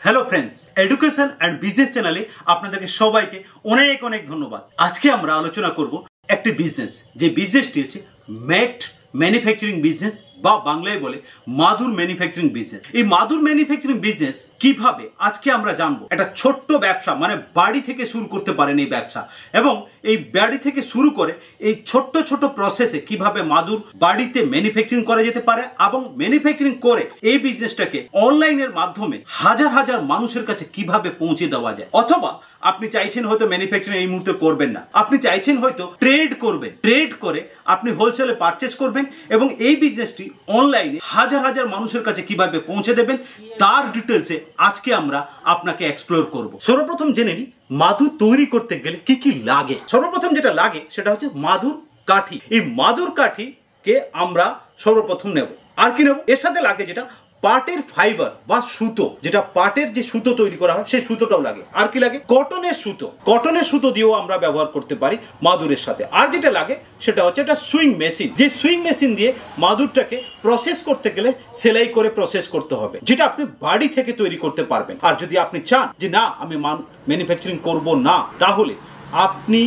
Hello friends, education and business চ্যানেলে আপনাদেরকে সবাইকে অনেক অনেক ধন্যবাদ। আজকে আমরা আলোচনা করব একটি বিজনেস, যে বিজনেসটি হচ্ছে ম্যাট ম্যানুফ্যাকচারিং বিজনেস বা বাংলায় বলে মাদুর ম্যানুফ্যাকচারিং বিজনেস। এই মাদুর ম্যানুফ্যাকচারিং বিজনেস কিভাবে আজকে আমরা জানবো। একটা ছোট্ট ব্যবসা, মানে বাড়ি থেকে শুরু করতে পারেন এই ব্যবসা, এবং এই বাড়ি থেকে শুরু করে এই ছোট্ট ছোট্ট প্রসেসে কিভাবে মাদুর বাড়িতে ম্যানুফ্যাকচারিং করা যেতে পারে, এবং ম্যানুফ্যাকচারিং করে এই বিজনেসটাকে অনলাইনের মাধ্যমে হাজার হাজার মানুষের কাছে কিভাবে পৌঁছে দেওয়া যায়। অথবা আপনি চাইছেন হয়তো ম্যানুফ্যাকচারিং এই মুহূর্তে করবেন না, আপনি চাইছেন হয়তো ট্রেড করবেন, ট্রেড করে আপনি হোলসেলে পারচেস করবেন এবং এই বিজনেসটি অনলাইনে হাজার হাজার মানুষের কাছে কিভাবে পৌঁছে দেবেন তার ডিটেলসে আজকে আমরা আপনাকে এক্সপ্লোর করব। সর্বপ্রথম জেনে নিই মাদুর তৈরি করতে গেলে কি কি লাগে। সর্বপ্রথম যেটা লাগে সেটা হচ্ছে মাদুর কাঠি। এই মাদুর কাঠিকে আমরা সর্বপ্রথম নেব। আর কি নেব? এর সাথে লাগে যেটা পাটের ফাইবার বা সুতো, যেটা পাটের যে সুতো তৈরি করা হয় সেই সুতোটাও লাগে। আর কি লাগে? কটনের সুতো। কটনের সুতো দিয়েও আমরা ব্যবহার করতে পারি মাদুরের সাথে। আর যেটা লাগে সেটা হচ্ছে একটা সুইং মেশিন। যে সুইং মেশিন দিয়ে মাদুরটাকে প্রসেস করতে গেলে সেলাই করে প্রসেস করতে হবে, যেটা আপনি বাড়ি থেকে তৈরি করতে পারবেন। আর যদি আপনি চান যে না আমি ম্যানুফ্যাকচারিং করব না, তাহলে আপনি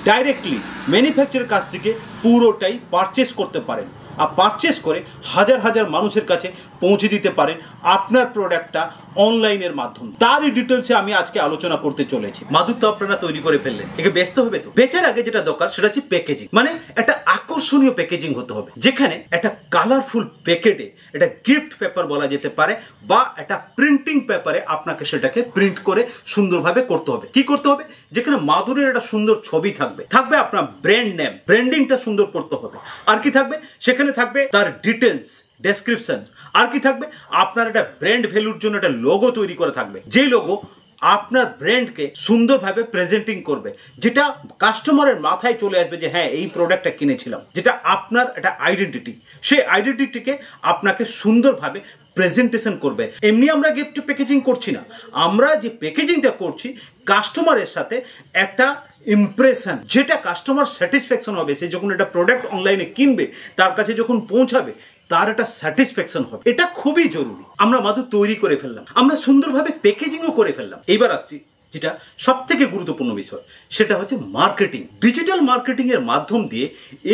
ডাইরেক্টলি ম্যানুফ্যাকচারের কাছ থেকে পুরোটাই পারচেস করতে পারেন। আর পারচেস করে হাজার হাজার মানুষের কাছে পৌঁছে দিতে পারেন আপনার প্রোডাক্টটা অনলাইনের মাধ্যমে। তারই ডিটেলসে আমি আজকে আলোচনা করতে চলেছি। মাদুর তো আপনারা তৈরি করে ফেললেন, একে বেচতে হবে। তো বেচার আগে যেটা দরকার সেটা হচ্ছে প্যাকেজিং, মানে একটা আকর্ষণীয় প্যাকেজিং হতে হবে, যেখানে একটা কালারফুল প্যাকেটে একটা গিফট পেপার বলা যেতে পারে বা একটা প্রিন্টিং পেপারে আপনাকে সেটাকে প্রিন্ট করে সুন্দরভাবে করতে হবে। কি করতে হবে? যেখানে মাদুরের একটা সুন্দর ছবি থাকবে, থাকবে আপনার ব্র্যান্ড নেম, ব্র্যান্ডিংটা সুন্দর করতে হবে। আর কি থাকবে? সেখানে থাকবে তার ডিটেলস, ডেসক্রিপশন। আর কি থাকবে? আপনার একটা ব্র্যান্ড ভ্যালুর জন্য একটা লোগো তৈরি করে থাকবে, যেই লোগো আপনার ব্র্যান্ডকে সুন্দরভাবে প্রেজেন্টিং করবে, যেটা কাস্টমারের মাথায় চলে আসবে যে হ্যাঁ এই প্রোডাক্টটা কিনেছিলাম, যেটা আপনার একটা আইডেন্টিটি। সেই আইডেন্টিটিকে আপনাকে সুন্দরভাবে প্রেজেন্টেশন করবে। এমনি আমরা গিফট প্যাকেজিং করছি না, আমরা যে প্যাকেজিংটা করছি কাস্টমারের সাথে একটা ইমপ্রেশন, যেটা কাস্টমার স্যাটিসফ্যাকশন হবে। সে যখন একটা প্রোডাক্ট অনলাইনে কিনবে, তার কাছে যখন পৌঁছাবে, তার একটা স্যাটিসফ্যাকশন হবে। এটা খুবই জরুরি। আমরা মাদুর তৈরি করে ফেললাম, আমরা সুন্দরভাবে প্যাকেজিংও করে ফেললাম। এবার আসছি যেটা সব থেকে গুরুত্বপূর্ণ বিষয়, সেটা হচ্ছে মার্কেটিং। ডিজিটাল মার্কেটিং এর মাধ্যম দিয়ে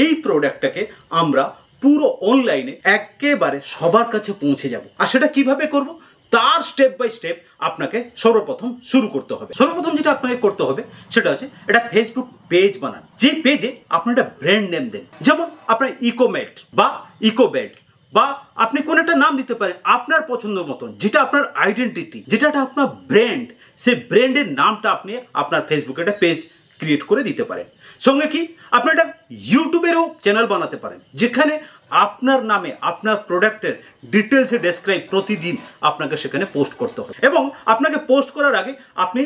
এই প্রোডাক্টটাকে আমরা পুরো অনলাইনে একেবারে সবার কাছে পৌঁছে যাব। আর সেটা কিভাবে করব, তার স্টেপ বাই স্টেপ আপনাকে সর্বপ্রথম শুরু করতে হবে। সর্বপ্রথম যেটা আপনাকে করতে হবে সেটা হচ্ছে একটা ফেসবুক পেজ বানান, যে পেজে আপনার একটা ব্র্যান্ড নেম দেন। যেমন আপনার ইকোমেট বা ইকোবেড, বা আপনি কোন একটা নাম দিতে পারেন আপনার পছন্দ মতন, যেটা আপনার আইডেন্টিটি, যেটা আপনার ব্র্যান্ড, সেই ব্র্যান্ডের নামটা আপনি আপনার ফেসবুকে একটা পেজ ক্রিয়েট করে দিতে পারেন। সঙ্গে কি আপনি একটা ইউটিউবেরও চ্যানেল বানাতে পারেন, যেখানে আপনার নামে আপনার প্রোডাক্টের ডিটেলসে ডেসক্রাইব প্রতিদিন আপনাকে সেখানে পোস্ট করতে হবে। এবং আপনাকে পোস্ট করার আগে আপনি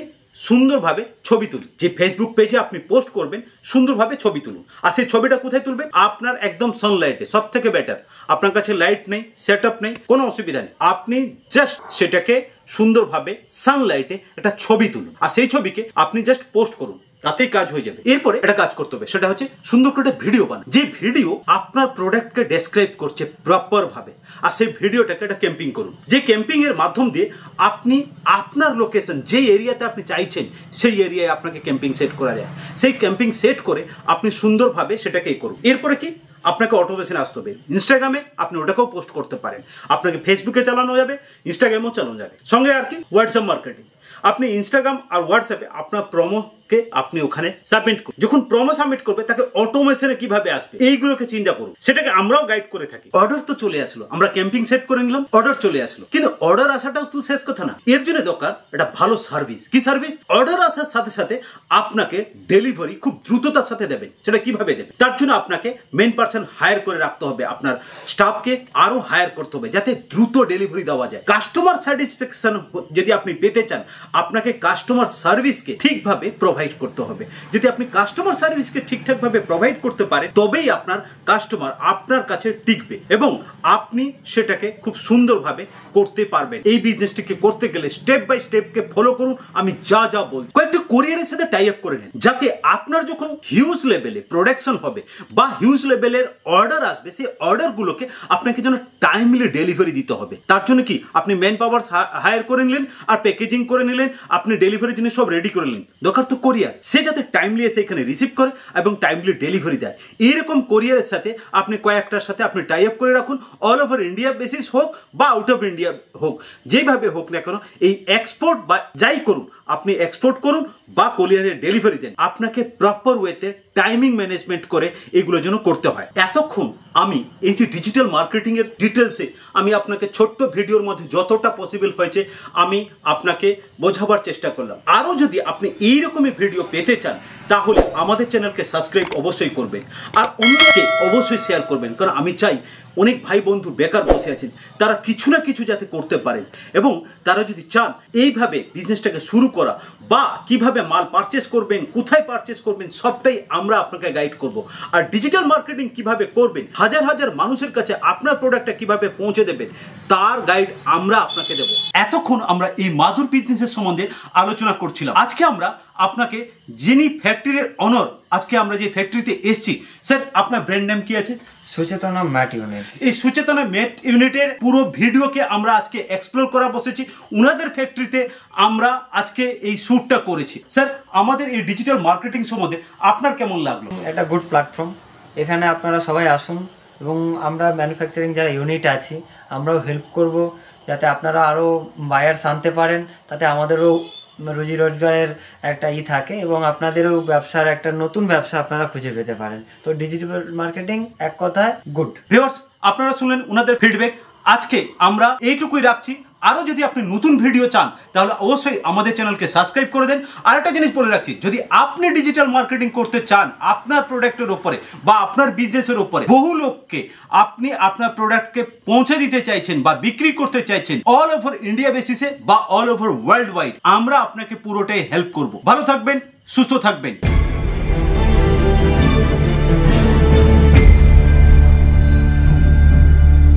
সুন্দরভাবে ছবি তুলুন। যে ফেসবুক পেজে আপনি পোস্ট করবেন, সুন্দরভাবে ছবি তুলুন। আর সেই ছবিটা কোথায় তুলবেন? আপনার একদম সানলাইটে, সব থেকে বেটার। আপনার কাছে লাইট নেই, সেট আপ নেই, কোনো অসুবিধা নেই, আপনি জাস্ট সেটাকে সুন্দরভাবে সানলাইটে একটা ছবি তুলুন, আর সেই ছবিকে আপনি জাস্ট পোস্ট করুন, তাতেই কাজ হয়ে যাবে। এরপরে একটা কাজ করতে হবে, সেটা হচ্ছে সুন্দর করে একটা ভিডিও বানান, যে ভিডিও আপনার প্রোডাক্টকে ডেসক্রাইব করছে প্রপার ভাবে। আর সেই ভিডিওটাকে একটা ক্যাম্পিং করুন, যে ক্যাম্পিং এর মাধ্যম দিয়ে আপনি আপনার লোকেশন, যে এরিয়াতে আপনি চাইছেন সেই এরিয়ায় আপনাকে ক্যাম্পিং সেট করা যায়। সেই ক্যাম্পিং সেট করে আপনি সুন্দরভাবে সেটাকে করুন। এরপরে কি আপনাকে অটোমেশনে আসতে হবে। ইনস্টাগ্রামে আপনি ওটাকেও পোস্ট করতে পারেন, আপনাকে ফেসবুকে চালানো যাবে, ইনস্টাগ্রামেও চালানো যাবে। সঙ্গে আর কি হোয়াটসঅ্যাপ মার্কেটিং। আপনি ইনস্টাগ্রাম আর হোয়াটসঅ্যাপে আপনার প্রোমোকে আপনি ওখানে সাবমিট করুন। যখন প্রোমো সাবমিট করবে, তাকে অটোমেশনে কিভাবে আসবে এইগুলোকে চিন্তা করুন, সেটাকে আমরাও গাইড করে থাকি। অর্ডার তো চলে আসলো, আমরা ক্যাম্পিং সেট করে নিলাম, অর্ডার চলে আসলো, কিন্তু অর্ডার আসাটাও তো শেষ কথা না। এর জন্য দরকার একটা ভালো সার্ভিস। কি সার্ভিস? অর্ডার আসার সাথে সাথে আপনাকে ডেলিভারি খুব দ্রুততার সাথে দেবেন। সেটা কিভাবে দেবেন? তার জন্য আপনাকে মেন পার্সন হায়ার করে রাখতে হবে, আপনার স্টাফকে আরো হায়ার করতে হবে, যাতে দ্রুত ডেলিভারি দেওয়া যায়। কাস্টমার স্যাটিসফ্যাকশন যদি আপনি পেতে চান, আপনাকে কাস্টমার সার্ভিসকে ঠিকভাবে প্রোভাইড করতে হবে। যদি আপনি কাস্টমার সার্ভিসকে ঠিকঠাকভাবে প্রোভাইড করতে পারেন, তবেই আপনার কাস্টমার আপনার কাছে টিকবে এবং আপনি সেটাকে খুব সুন্দরভাবে করতে পারবেন। এই বিজনেসটিকে করতে গেলে স্টেপ বাই স্টেপকে ফলো করুন। আমি যা যা বলছি, কয়েকটি কোরিয়ারের সাথে টাই আপ করে নেন, যাতে আপনার যখন হিউজ লেভেলে প্রোডাকশন হবে বা হিউজ লেভেলের অর্ডার আসবে, সেই অর্ডারগুলোকে আপনাকে যেন টাইমলি ডেলিভারি দিতে হবে। তার জন্য কি আপনি ম্যান পাওয়ার হায়ার করে নিলেন আর প্যাকেজিং করে নিলেন, আপনি ডেলিভারির জন্য সব রেডি করে নিলেন। দরকার তো কোরিয়ার, সে যাতে টাইমলি এসে এখানে রিসিভ করে এবং টাইমলি ডেলিভারি দেয়। এইরকম কোরিয়ারের সাথে আপনি কয়েকটার সাথে আপনি টাই আপ করে রাখুন, অল ওভার ইন্ডিয়া বেসিস হোক বা আউট অফ ইন্ডিয়া হোক, যেভাবে হোক না কেন এই এক্সপোর্ট বা যাই করুন, আপনি এক্সপোর্ট করুন বা কোরিয়ারে ডেলিভারি দেন, আপনাকে প্রপার ওয়েতে টাইমিং ম্যানেজমেন্ট করে এগুলো যেন করতে হয়। এতক্ষণ আমি এই যে ডিজিটাল মার্কেটিং এর ডিটেলসে আমি আপনাকে ছোট্ট ভিডিওর মধ্যে যতটা পসিবল হয়েছে আমি আপনাকে বোঝাবার চেষ্টা করলাম। আরও যদি আপনি এইরকমই ভিডিও পেতে চান তাহলে আমাদের চ্যানেলকে সাবস্ক্রাইব অবশ্যই করবেন আর অন্যকে অবশ্যই শেয়ার করবেন, কারণ আমি চাই অনেক ভাই বন্ধু বেকার বসে আছেন, তারা কিছু না কিছু যাতে করতে পারেন এবং তারা যদি চান এইভাবে বিজনেসটাকে শুরু করা বা কিভাবে মাল পারচেস করবেন, কোথায় পারচেস করবেন, সবটাই আমরা আপনাকে গাইড করব। আর ডিজিটাল মার্কেটিং কিভাবে করবেন, হাজার হাজার মানুষের কাছে আপনার প্রোডাক্টটা কিভাবে পৌঁছে দেবেন, তার গাইড আমরা আপনাকে দেব। এতক্ষণ আমরা এই মাদুর বিজনেসের সম্বন্ধে আলোচনা করছিলাম। আজকে আমরা আপনাকে যিনি ফ্যাক্টরির অনার, আজকে আমরা যে ফ্যাক্টরিতে এসেছি, স্যার আপনার ব্র্যান্ড নেম কি আছে? সুচেতনা ম্যাট ইউনিট। এই সুচেতনা ম্যাট ইউনিটের পুরো ভিডিওকে আমরা আজকে এক্সপ্লোর করা বসেছি। উনাদের ফ্যাক্টরিতে আমরা আজকে এই শ্যুটটা করেছি। স্যার আমাদের এই ডিজিটাল মার্কেটিং সম্বন্ধে আপনার কেমন লাগলো? একটা গুড প্ল্যাটফর্ম, এখানে আপনারা সবাই আসুন এবং আমরা ম্যানুফ্যাকচারিং যারা ইউনিট আছি আমরাও হেল্প করব, যাতে আপনারা আরও বায়ার্স আনতে পারেন, তাতে আমাদেরও রুজি রোজগারের একটা থাকে এবং আপনাদেরও ব্যবসার একটা নতুন ব্যবসা আপনারা খুঁজে পেতে পারেন। তো ডিজিটাল মার্কেটিং এক কথায় গুড। ভিউয়ার্স আপনারা শুনলেন ওনাদের ফিডব্যাক। আজকে আমরা এইটুকুই রাখছি। আরও যদি আপনি নতুন ভিডিও চান তাহলে অবশ্যই আমাদের চ্যানেলকে সাবস্ক্রাইব করে দেন। আরেকটা জিনিস বলে রাখছি, যদি আপনি ডিজিটাল মার্কেটিং করতে চান আপনার প্রোডাক্টের উপরে বা আপনার বিজনেসের উপরে, বহু লোককে আপনি আপনার প্রোডাক্টকে পৌঁছে দিতে চাইছেন বা বিক্রি করতে চাইছেন অল ওভার ইন্ডিয়া বেসিসে বা অল ওভার ওয়ার্ল্ড ওয়াইড, আমরা আপনাকে পুরোটাই হেল্প করব। ভালো থাকবেন, সুস্থ থাকবেন।